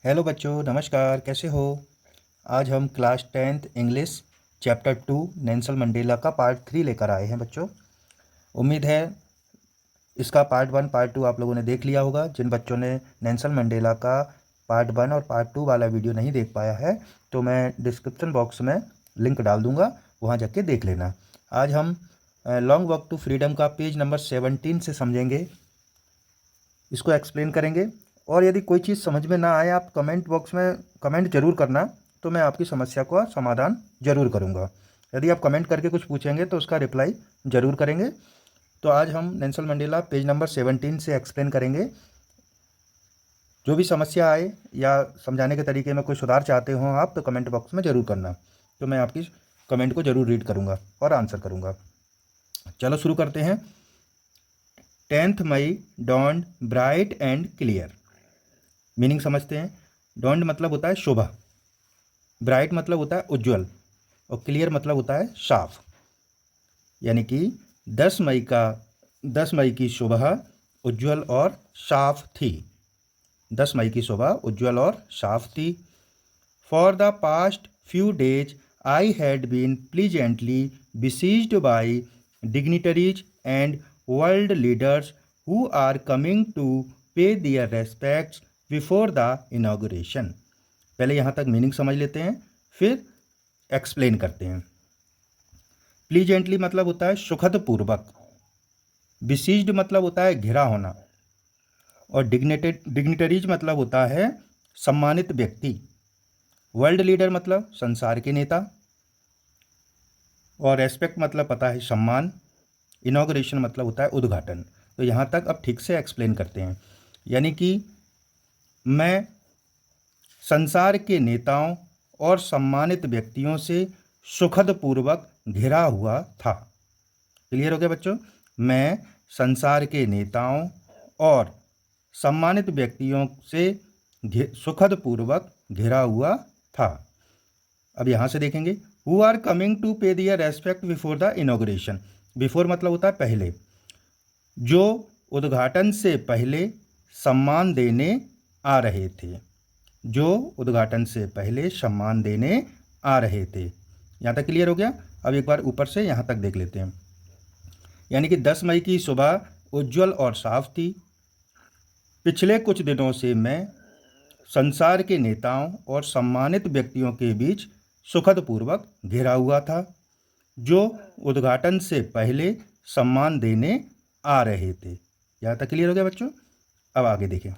Hello बच्चों, नमस्कार। कैसे हो? आज हम class 10th English chapter 2 Nelson Mandela का पार्ट 3 लेकर आए हैं बच्चों। उम्मीद है इसका पार्ट 1 पार्ट 2 आप लोगों ने देख लिया होगा। जिन बच्चों ने नेल्सन मंडेला का पार्ट 1 और पार्ट 2 वाला वीडियो नहीं देख पाया है तो मैं डिस्क्रिप्शन बॉक्स में लिंक डाल दूँगा, वहाँ जाके देख लेना। आज हम लॉन्ग वॉक टू फ्रीडम का पेज नंबर 17 से समझेंगे, इसको एक्सप्लेन करेंगे। और यदि कोई चीज़ समझ में ना आए आप कमेंट बॉक्स में कमेंट जरूर करना, तो मैं आपकी समस्या का समाधान जरूर करूँगा। यदि आप कमेंट करके कुछ पूछेंगे तो उसका रिप्लाई ज़रूर करेंगे। तो आज हम नेल्सन मंडेला पेज नंबर 17 से एक्सप्लेन करेंगे। जो भी समस्या आए या समझाने के तरीके में कोई सुधार चाहते हो आप तो कमेंट बॉक्स में ज़रूर करना, तो मैं आपकी कमेंट को ज़रूर रीड करूँगा और आंसर करूँगा। चलो शुरू करते हैं। 10th May dawned bright and clear. Meaning समझते हैं। डॉन्ड मतलब होता है शोभा, ब्राइट मतलब होता है उज्जवल, और क्लियर मतलब होता है साफ। यानी कि 10 मई की सुबह उज्जवल और साफ थी। 10 मई की सुबह उज्जवल और साफ थी। For the past few days I had been pleasantly besieged by dignitaries and world leaders who are coming to pay their respects before the inauguration। पहले यहाँ तक मीनिंग समझ लेते हैं, फिर एक्सप्लेन करते हैं। प्लीजेंटली मतलब होता है सुखद पूर्वक, बिसीज्ड मतलब होता है घिरा होना, और डिग्निटरीज मतलब होता है सम्मानित व्यक्ति। वर्ल्ड लीडर मतलब संसार के नेता, और रेस्पेक्ट मतलब पता है सम्मान। इनॉग्रेशन मतलब होता है उद्घाटन। तो यहाँ तक अब ठीक से एक्सप्लेन करते हैं। यानी कि मैं संसार के नेताओं और सम्मानित व्यक्तियों से सुखद पूर्वक घिरा हुआ था। क्लियर हो गया बच्चों? मैं संसार के नेताओं और सम्मानित व्यक्तियों से सुखद पूर्वक घिरा हुआ था। अब यहाँ से देखेंगे, who are coming to pay their respect before the inauguration. Before मतलब होता है पहले, जो उद्घाटन से पहले सम्मान देने आ रहे थे। जो उद्घाटन से पहले सम्मान देने आ रहे थे। यहाँ तक क्लियर हो गया? अब एक बार ऊपर से यहाँ तक देख लेते हैं। यानी कि 10 मई की सुबह उज्जवल और साफ थी। पिछले कुछ दिनों से मैं संसार के नेताओं और सम्मानित व्यक्तियों के बीच सुखद पूर्वक घिरा हुआ था, जो उद्घाटन से पहले सम्मान देने आ रहे थे। यहाँ तक क्लियर हो गया बच्चों? अब आगे देखें।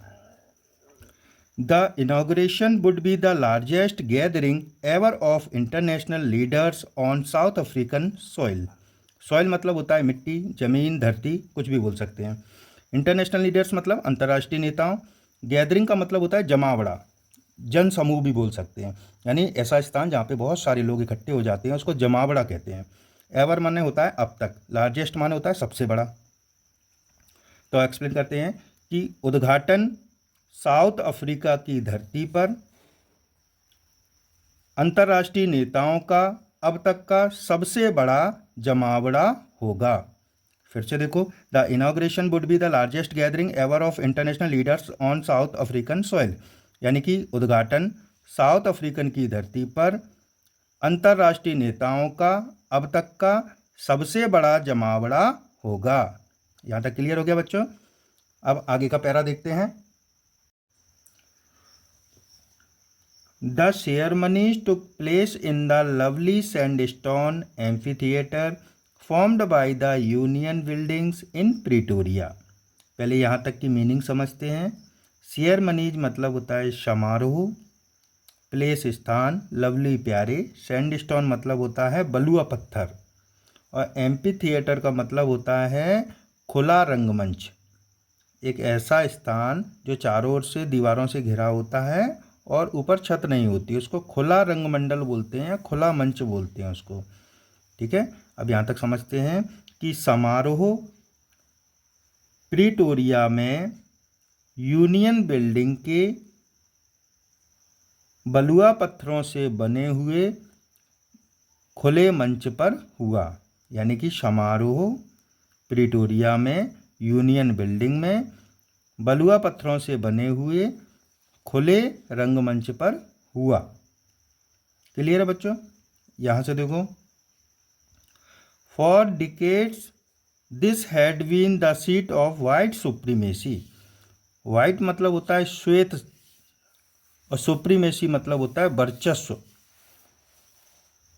The inauguration would be the largest gathering ever of international leaders on South African soil। Soil मतलब होता है मिट्टी, जमीन, धरती, कुछ भी बोल सकते हैं। इंटरनेशनल लीडर्स मतलब अंतर्राष्ट्रीय नेताओं। गैदरिंग का मतलब होता है जमावड़ा, जन समूह भी बोल सकते हैं। यानी ऐसा स्थान जहाँ पे बहुत सारे लोग इकट्ठे हो जाते हैं उसको जमावड़ा कहते हैं। एवर माने होता है अब तक, लार्जेस्ट माने होता है सबसे बड़ा। तो एक्सप्लेन करते हैं कि उद्घाटन साउथ अफ्रीका की धरती पर अंतर्राष्ट्रीय नेताओं का अब तक का सबसे बड़ा जमावड़ा होगा। फिर से देखो, the inauguration would be the largest gathering ever of international leaders on south African soil. यानी कि उद्घाटन साउथ अफ्रीकन की धरती पर अंतर्राष्ट्रीय नेताओं का अब तक का सबसे बड़ा जमावड़ा होगा। यहाँ तक क्लियर हो गया बच्चों? अब आगे का पैरा देखते हैं। The ceremonies took place in the lovely sandstone amphitheater formed by the Union Buildings in Pretoria। पहले यहाँ तक की मीनिंग समझते हैं। सेरेमनीज मतलब होता है समारोह, प्लेस स्थान, लवली प्यारे, सैंडस्टोन मतलब होता है बलुआ पत्थर, और एम्पी थिएटर का मतलब होता है खुला रंगमंच। एक ऐसा स्थान जो चारों ओर से दीवारों से घिरा होता है और ऊपर छत नहीं होती, उसको खुला रंगमंडल बोलते हैं या खुला मंच बोलते हैं उसको। ठीक है, अब यहाँ तक समझते हैं कि समारोह प्रीटोरिया में यूनियन बिल्डिंग के बलुआ पत्थरों से बने हुए खुले मंच पर हुआ। यानी कि समारोह प्रीटोरिया में यूनियन बिल्डिंग में बलुआ पत्थरों से बने हुए खुले रंगमंच पर हुआ। क्लियर है बच्चों? यहाँ से देखो, for decades this had been the seat of white supremacy. White मतलब होता है श्वेत, और सुप्रीमेसी मतलब होता है वर्चस्व,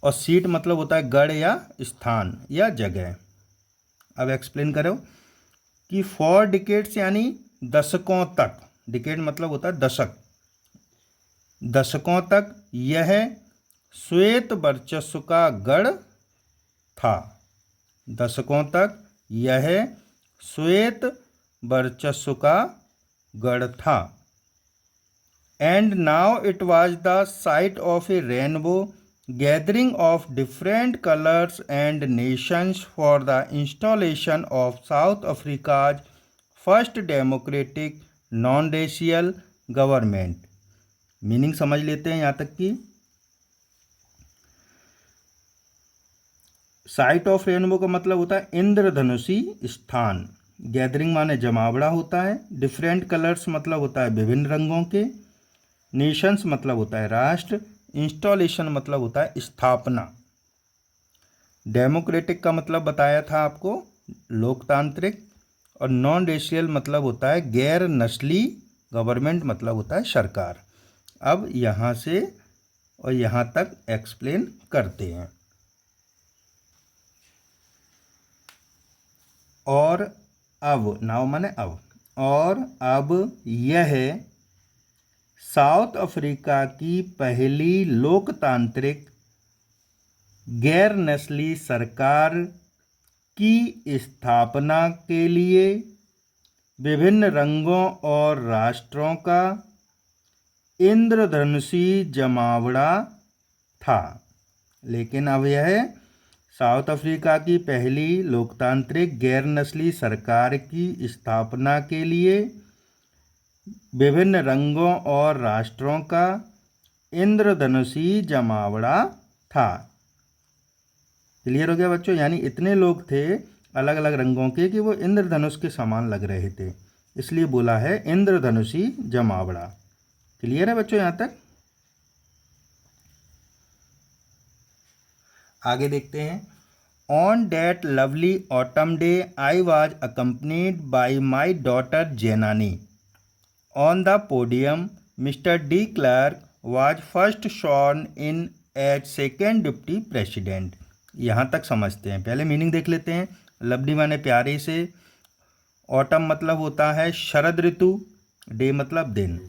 और सीट मतलब होता है गढ़ या स्थान या जगह। अब एक्सप्लेन करो कि फॉर डिकेड्स यानी दशकों तक, डिकेड मतलब होता है दशक, दशकों तक यह श्वेत वर्चस्व का गढ़ था। दशकों तक यह श्वेत वर्चस्व का गढ़ था। And now it was the site of A rainbow gathering of different colours and Nations for the installation of south Africa's first democratic non racial government. Meaning समझ लेते हैं यहाँ तक कि साइट ऑफ रेनबो का मतलब होता है इंद्रधनुषी स्थान। गैदरिंग माने जमावड़ा होता है। डिफरेंट कलर्स मतलब होता है विभिन्न रंगों के। नेशंस मतलब होता है राष्ट्र। इंस्टॉलेशन मतलब होता है स्थापना। डेमोक्रेटिक का मतलब बताया था आपको, लोकतांत्रिक। और नॉन रेशियल मतलब होता है गैर नस्ली। गवर्नमेंट मतलब होता है सरकार। अब यहाँ से और यहाँ तक एक्सप्लेन करते हैं। और अब, नाउ माने अब, और अब यह साउथ अफ्रीका की पहली लोकतांत्रिक गैर नस्ली सरकार की स्थापना के लिए विभिन्न रंगों और राष्ट्रों का इंद्रधनुषी जमावड़ा था। लेकिन अब यह साउथ अफ्रीका की पहली लोकतांत्रिक गैर नस्ली सरकार की स्थापना के लिए विभिन्न रंगों और राष्ट्रों का इंद्रधनुषी जमावड़ा था। क्लियर हो गया बच्चों? यानी इतने लोग थे अलग अलग रंगों के कि वो इंद्रधनुष के समान लग रहे थे, इसलिए बोला है इंद्रधनुषी जमावड़ा। क्लियर है बच्चों यहाँ तक? आगे देखते हैं। On that lovely autumn day I was accompanied by my daughter Zenani. On the podium mister de Klerk was first sworn in as second deputy president. यहाँ तक समझते हैं, पहले मीनिंग देख लेते हैं। लवली माने प्यारे से, ऑटम मतलब होता है शरद ऋतु, डे मतलब दिन,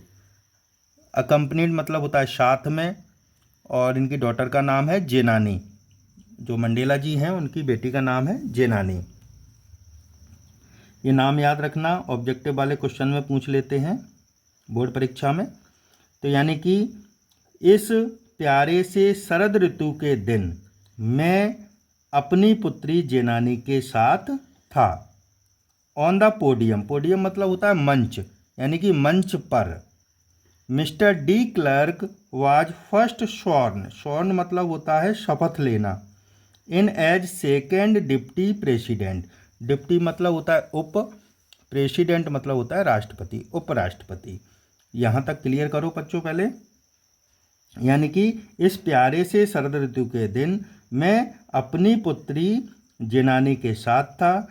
अकम्पनीड मतलब होता है साथ में, और इनकी डॉटर का नाम है जेनानी। जो मंडेला जी हैं उनकी बेटी का नाम है जेनानी। ये नाम याद रखना, ऑब्जेक्टिव वाले क्वेश्चन में पूछ लेते हैं बोर्ड परीक्षा में। तो यानी कि इस प्यारे से शरद ऋतु के दिन मैं अपनी पुत्री जेनानी के साथ था। ऑन द पोडियम, पोडियम मतलब होता है मंच, यानी कि मंच पर। Mister de Klerk was first sworn, sworn मतलब होता है शपथ लेना, in as second deputy president. Deputy मतलब होता है उप, प्रेसिडेंट मतलब होता है राष्ट्रपति, उपराष्ट्रपति। यहाँ तक क्लियर करो बच्चों पहले। यानी कि इस प्यारे से शरद ऋतु के दिन मैं अपनी पुत्री जेनानी के साथ था।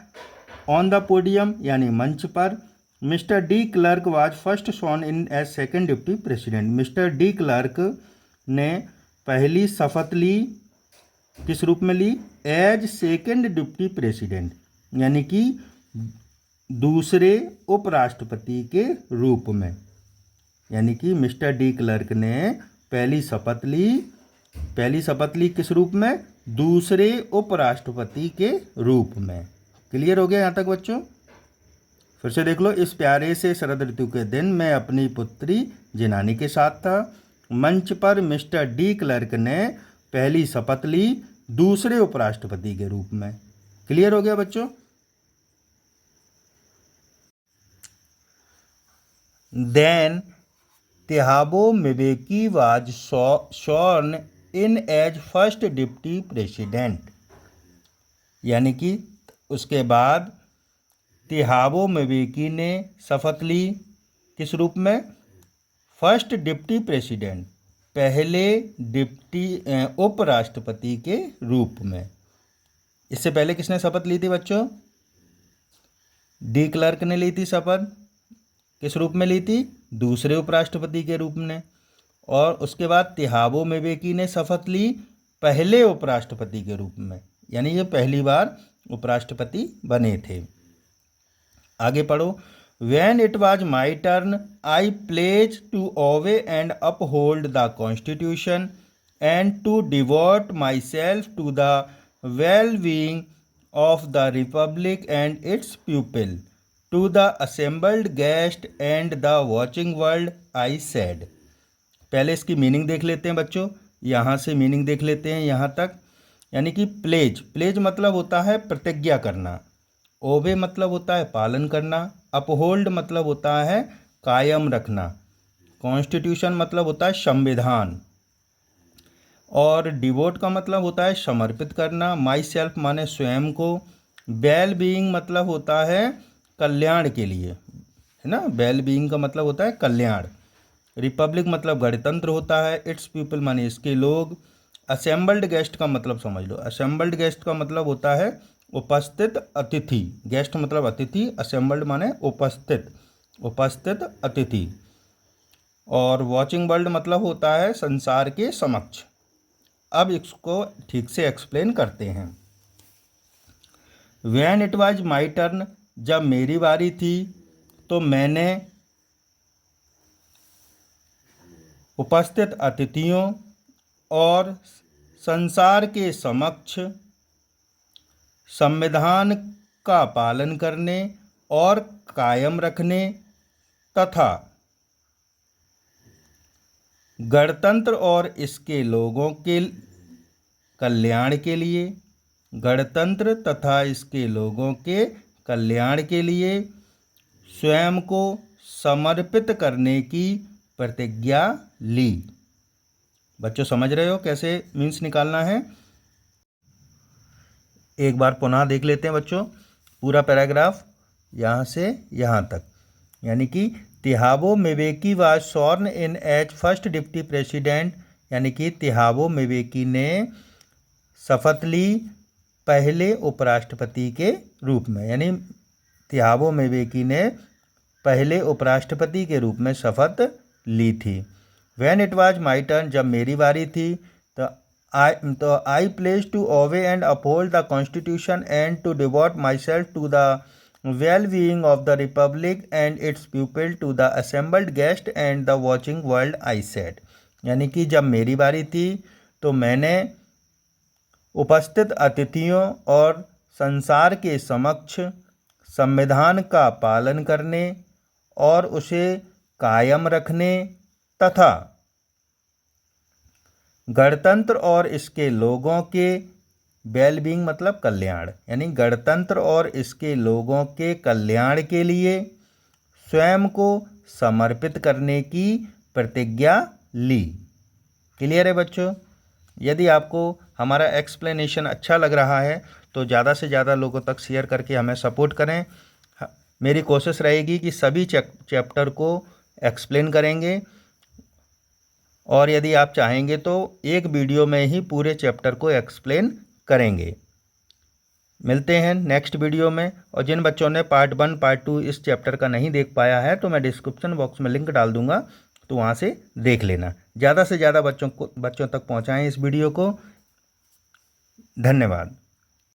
ऑन द पोडियम यानी मंच पर। Mister de Klerk was first sworn in as second deputy president. Mister de Klerk ने पहली शपथ ली, किस रूप में ली? एज सेकेंड डिप्टी प्रेसिडेंट, यानी कि दूसरे उपराष्ट्रपति के रूप में। यानी कि मिस्टर डी क्लर्क ने पहली शपथ ली किस रूप में? दूसरे उपराष्ट्रपति के रूप में। क्लियर हो गया यहाँ तक बच्चों? फिर से देख लो। इस प्यारे से शरद ऋतु के दिन मैं अपनी पुत्री जेनानी के साथ था। मंच पर मिस्टर डी क्लर्क ने पहली शपथ ली दूसरे उपराष्ट्रपति के रूप में। क्लियर हो गया बच्चों? Then Thabo Mbeki was sworn in as first deputy president. यानी कि उसके बाद तिहाबो म्बेकी ने शपथ ली किस रूप में? फर्स्ट डिप्टी प्रेसिडेंट, पहले डिप्टी उपराष्ट्रपति के रूप में। इससे पहले किसने शपथ ली थी बच्चों? डी क्लर्क ने ली थी शपथ। किस रूप में ली थी? दूसरे उपराष्ट्रपति के रूप में। और उसके बाद तिहाबो म्बेकी ने शपथ ली पहले उपराष्ट्रपति के रूप में, यानी ये पहली बार उपराष्ट्रपति बने थे। आगे पढ़ो। When it was my turn, I pledged to obey and uphold the Constitution and to devote myself to the well-being of the Republic and its people. To the assembled guest and the watching world, I said. पहले इसकी meaning देख लेते हैं बच्चों, यहाँ से meaning देख लेते हैं यहाँ तक। यानी कि प्लेज मतलब होता है प्रतिज्ञा करना, ओबे मतलब होता है पालन करना, अपहोल्ड मतलब होता है कायम रखना, कॉन्स्टिट्यूशन मतलब होता है संविधान, और डिवोट का मतलब होता है समर्पित करना, माई सेल्फ माने स्वयं को, वेल बीइंग मतलब होता है कल्याण के लिए, है ना, वेल बीइंग का मतलब होता है कल्याण, रिपब्लिक मतलब गणतंत्र होता है, इट्स पीपल माने इसके लोग, असेंबल्ड गेस्ट का मतलब समझ लो, असेंबल्ड गेस्ट का मतलब होता है उपस्थित अतिथि, गेस्ट मतलब अतिथि, असेंबल्ड माने उपस्थित अतिथि, और वॉचिंग वर्ल्ड मतलब होता है संसार के समक्ष। अब इसको ठीक से एक्सप्लेन करते हैं। When it was my turn, जब मेरी बारी थी तो मैंने उपस्थित अतिथियों और संसार के समक्ष संविधान का पालन करने और कायम रखने तथा गणतंत्र और इसके लोगों के कल्याण के लिए, गणतंत्र तथा इसके लोगों के कल्याण के लिए स्वयं को समर्पित करने की प्रतिज्ञा ली। बच्चों समझ रहे हो कैसे मीन्स निकालना है? एक बार पुनः देख लेते हैं बच्चों पूरा पैराग्राफ यहाँ से यहाँ तक। यानी कि Thabo Mbeki was sworn in as first deputy president, यानी कि तिहाबो म्बेकी ने शपथ ली पहले उपराष्ट्रपति के रूप में, यानी तिहाबो म्बेकी ने पहले उपराष्ट्रपति के रूप में शपथ ली थी। When it was my turn, जब मेरी बारी थी तो I pledge to obey and uphold the constitution and to devote myself to the well being of the republic and its people to the assembled guest and the watching world, I said. यानी कि जब मेरी बारी थी तो मैंने उपस्थित अतिथियों और संसार के समक्ष संविधान का पालन करने और उसे कायम रखने तथा गणतंत्र और इसके लोगों के वेलबींग मतलब कल्याण, यानी गणतंत्र और इसके लोगों के कल्याण के लिए स्वयं को समर्पित करने की प्रतिज्ञा ली। क्लियर है बच्चों? यदि आपको हमारा एक्सप्लेनेशन अच्छा लग रहा है तो ज़्यादा से ज़्यादा लोगों तक शेयर करके हमें सपोर्ट करें। मेरी कोशिश रहेगी कि सभी चैप्टर को एक्सप्लेन करेंगे, और यदि आप चाहेंगे तो एक वीडियो में ही पूरे चैप्टर को एक्सप्लेन करेंगे। मिलते हैं नेक्स्ट वीडियो में। और जिन बच्चों ने पार्ट 1 पार्ट 2 इस चैप्टर का नहीं देख पाया है तो मैं डिस्क्रिप्शन बॉक्स में लिंक डाल दूंगा, तो वहाँ से देख लेना। ज़्यादा से ज़्यादा बच्चों तक पहुँचाएँ इस वीडियो को। धन्यवाद।